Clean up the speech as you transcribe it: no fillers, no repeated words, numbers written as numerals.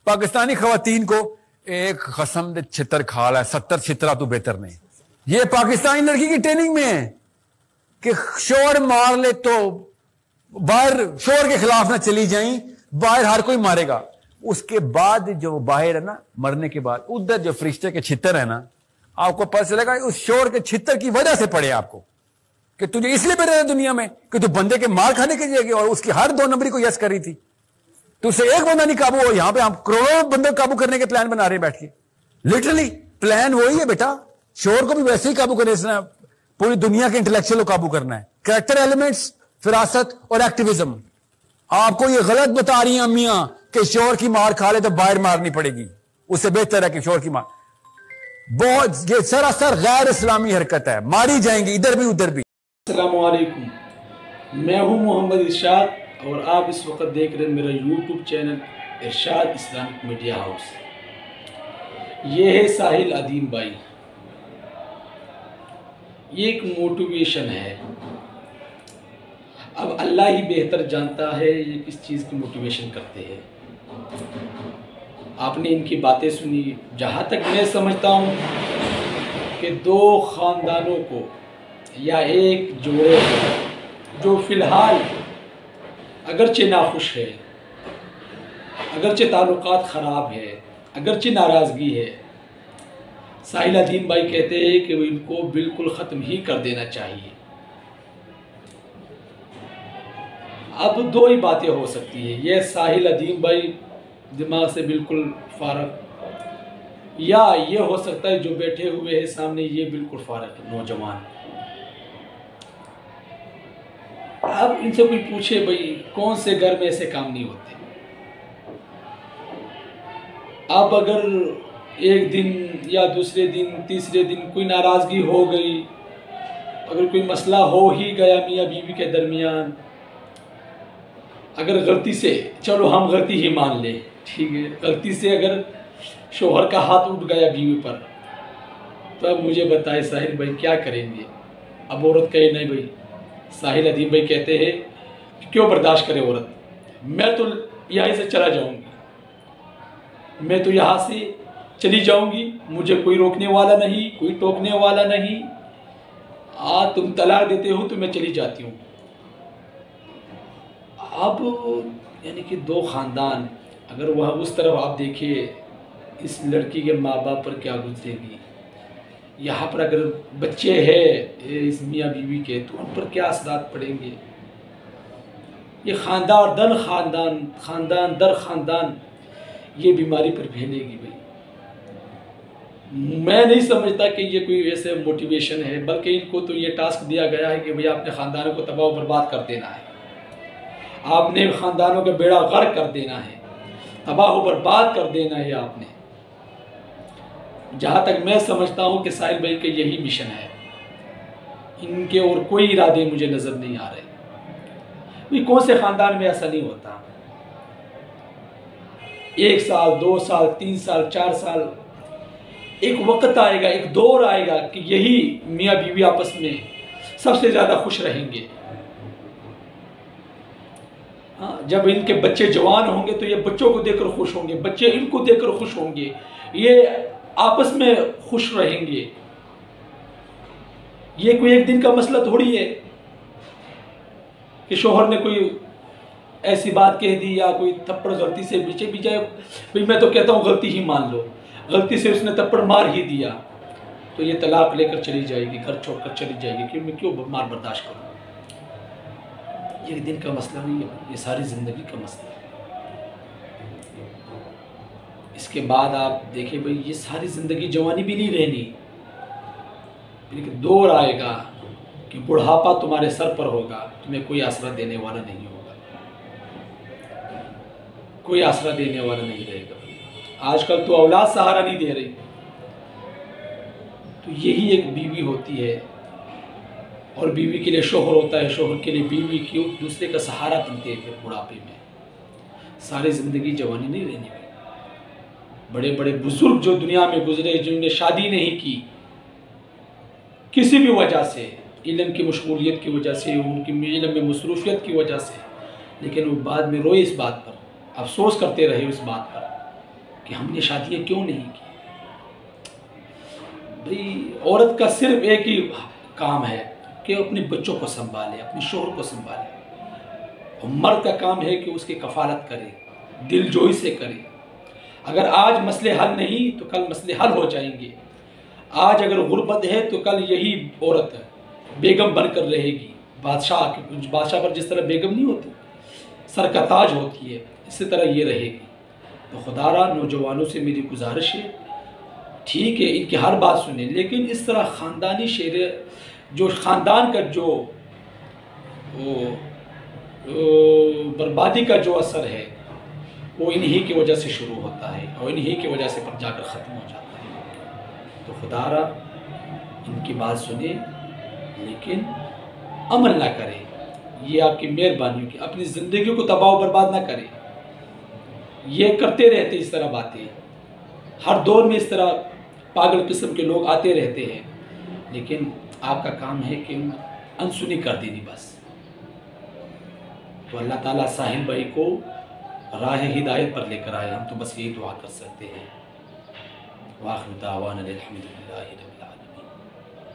पाकिस्तानी खवातीन को एक कसम दे छितर खा ला 70 छितरा तू बेहतर नहीं। ये पाकिस्तानी लड़की की ट्रेनिंग में है कि शोर मार ले तो बाहर शोर के खिलाफ ना चली जाई, बाहर हर कोई मारेगा। उसके बाद जो बाहर है ना, मरने के बाद उधर जो फरिश्ते के छितर है ना, आपको पता चलेगा उस शोर के छितर की वजह से पड़े आपको कि तुझे इसलिए बेटा है दुनिया में कि तू बंदे के मार खाने के लिए, और उसकी हर 2 नंबरी को यस कर रही थी। तुझसे एक बंदा नहीं काबू हो, यहां पे हम करोड़ों बंदे काबू करने के प्लान बना रहे हैं बैठ के। लिटरली प्लान वही है बेटा, शोर को भी वैसे ही काबू करना, पूरी दुनिया के इंटेलेक्चुअल को काबू करना है। कैरेक्टर एलिमेंट्स, फिरासत और एक्टिविज्म। आपको ये गलत बता रही हैं अम्मियां कि शोर की मार खा ले तो बाहर मारनी पड़ेगी, उससे बेहतर है कि शोर की मार। बहुत ये सरासर गैर इस्लामी हरकत है, मारी जाएंगी इधर भी उधर भी। अस्सलाम वालेकुम, मैं हूं मोहम्मद इरशाद और आप इस वक्त देख रहे हैं मेरा यूट्यूब चैनल इरशाद इस्लामिक मीडिया हाउस। ये है साहिल अदीम भाई। ये एक मोटिवेशन है। अब अल्लाह ही बेहतर जानता है ये किस चीज़ की मोटिवेशन करते हैं। आपने इनकी बातें सुनी। जहाँ तक मैं समझता हूँ कि 2 ख़ानदानों को या एक जोड़े जो फ़िलहाल अगरचे नाखुश है, अगरचे ताल्लुकात ख़राब है, अगरचे नाराज़गी है, साहिल अदीम भाई कहते हैं कि इनको बिल्कुल ख़त्म ही कर देना चाहिए। अब 2 ही बातें हो सकती है, ये साहिल अदीम भाई दिमाग से बिल्कुल फारग, या ये हो सकता है जो बैठे हुए हैं सामने ये बिल्कुल फारग नौजवान। अब इनसे कोई पूछे भाई कौन से घर में ऐसे काम नहीं होते। अब अगर एक दिन या दूसरे दिन तीसरे दिन कोई नाराज़गी हो गई, अगर कोई मसला हो ही गया मियाँ बीवी के दरमियान, अगर गलती से, चलो हम गलती ही मान ले, ठीक है, गलती से अगर शोहर का हाथ उठ गया बीवी पर, तो अब मुझे बताए साहिल भाई क्या करेंगे। अब औरत कहे नहीं भाई, साहिल अदीम भाई कहते हैं क्यों बर्दाश्त करे औरत, मैं तो यहाँ से चला जाऊँगी, मैं तो यहाँ से चली जाऊँगी, मुझे कोई रोकने वाला नहीं, कोई टोकने वाला नहीं। तुम तलाक देते हो तो मैं चली जाती हूँ। अब यानी कि 2 ख़ानदान, अगर वह उस तरफ आप देखिए इस लड़की के माँ बाप पर क्या गुजरेगी, यहाँ पर अगर बच्चे हैं इस मियाँ बीवी के तो उन पर क्या असरात पड़ेंगे। ये ख़ानदान दर ख़ानदान, ख़ानदान दर ख़ानदान ये बीमारी पर फैलेगी भाई। मैं नहीं समझता कि ये कोई ऐसे मोटिवेशन है, बल्कि इनको तो ये टास्क दिया गया है कि भैया अपने ख़ानदानों को तबाह बर्बाद कर देना है, आपने ख़ानदानों का बेड़ा गर्क कर देना है, तबाह बर्बाद कर देना है आपने। जहाँ तक मैं समझता हूँ कि साहिल भाई का यही मिशन है, इनके और कोई इरादे मुझे नज़र नहीं आ रहे। भाई कौन से ख़ानदान में ऐसा नहीं होता, 1 साल 2 साल 3 साल 4 साल, एक वक्त आएगा, एक दौर आएगा कि यही मियाँ बीवी आपस में सबसे ज़्यादा खुश रहेंगे। हाँ, जब इनके बच्चे जवान होंगे तो ये बच्चों को देखकर खुश होंगे, बच्चे इनको देखकर खुश होंगे, ये आपस में खुश रहेंगे। ये कोई एक दिन का मसला थोड़ी है कि शोहर ने कोई ऐसी बात कह दी या कोई थप्पड़ गलती से पीछे भी जाए। भाई मैं तो कहता हूँ गलती ही मान लो, गलती से उसने थप्पड़ मार ही दिया तो ये तलाक लेकर चली जाएगी, घर छोड़कर चली जाएगी कि मैं क्यों मार बर्दाश्त करूँ। ये एक दिन का मसला नहीं है, ये सारी ज़िंदगी का मसला है। इसके बाद आप देखिए भाई ये सारी ज़िंदगी जवानी भी नहीं रहनी, लेकिन दौर आएगा कि बुढ़ापा तुम्हारे सर पर होगा, तुम्हें कोई आसरा देने वाला नहीं होगा, कोई आसरा देने वाला नहीं रहेगा। आजकल तो औलाद सहारा नहीं दे रही, तो यही एक बीवी होती है और बीवी के लिए शोहर होता है, शोहर के लिए बीवी, की दूसरे का सहारा बनते हैं। फिर बुढ़ापे में सारी ज़िंदगी जवानी नहीं रहनी। बड़े बड़े बुजुर्ग जो दुनिया में गुजरे, जिन्होंने शादी नहीं की किसी भी वजह से, इल्म की मशगूलियत की वजह से, उनकी इल्म में मसरूफियत की वजह से, लेकिन वो बाद में रोए इस बात पर, अफसोस करते रहे उस बात पर کہ ہم نے شادیاں کیوں نہیں کی؟ بھئی عورت کا صرف ایک ہی کام ہے کہ اپنے بچوں کو سنبھالے، اپنے شوہر کو سنبھالے، اور مرد کا کام ہے کہ اس کی کفالت کرے، دل جوئی سے کرے۔ اگر آج مسئلے حل نہیں تو کل مسئلے حل ہو جائیں گے۔ آج اگر غربت ہے تو کل یہی عورت بیگم بن کر رہے گی۔ بادشاہ پر جس طرح بیگم نہیں ہوتی، سر کا تاج ہوتی ہے، اسی طرح یہ رہے گی۔ تو خدا را نوجوانوں سے میری گزارش ہے، ٹھیک ہے ان کی ہر بات سنیں، لیکن اس طرح خاندانی جو خاندان کا جو بربادی کا جو اثر ہے وہ انہی کی وجہ سے شروع ہوتا ہے اور انہی کی وجہ سے پر جا کر ختم ہو جاتا ہے۔ تو خدا را ان کی بات سنیں لیکن عمل نہ کرے، یہ آپ کی مہربانی ہوگی، اپنی زندگی کو تباہ و برباد نہ کرے۔ یہ کرتے رہتے اس طرح باتیں، ہر دور میں اس طرح پاگل قسم کے لوگ آتے رہتے ہیں، لیکن آپ کا کام ہے کہ انسنی کر دینی بس۔ تو اللہ تعالیٰ ساحل بھائی کو راہ ہدایت پر لے کر آئے، ہم تو بس یہی دعا کر سکتے ہیں۔ وآخر دعوانا الحمدللہ رب العالمین۔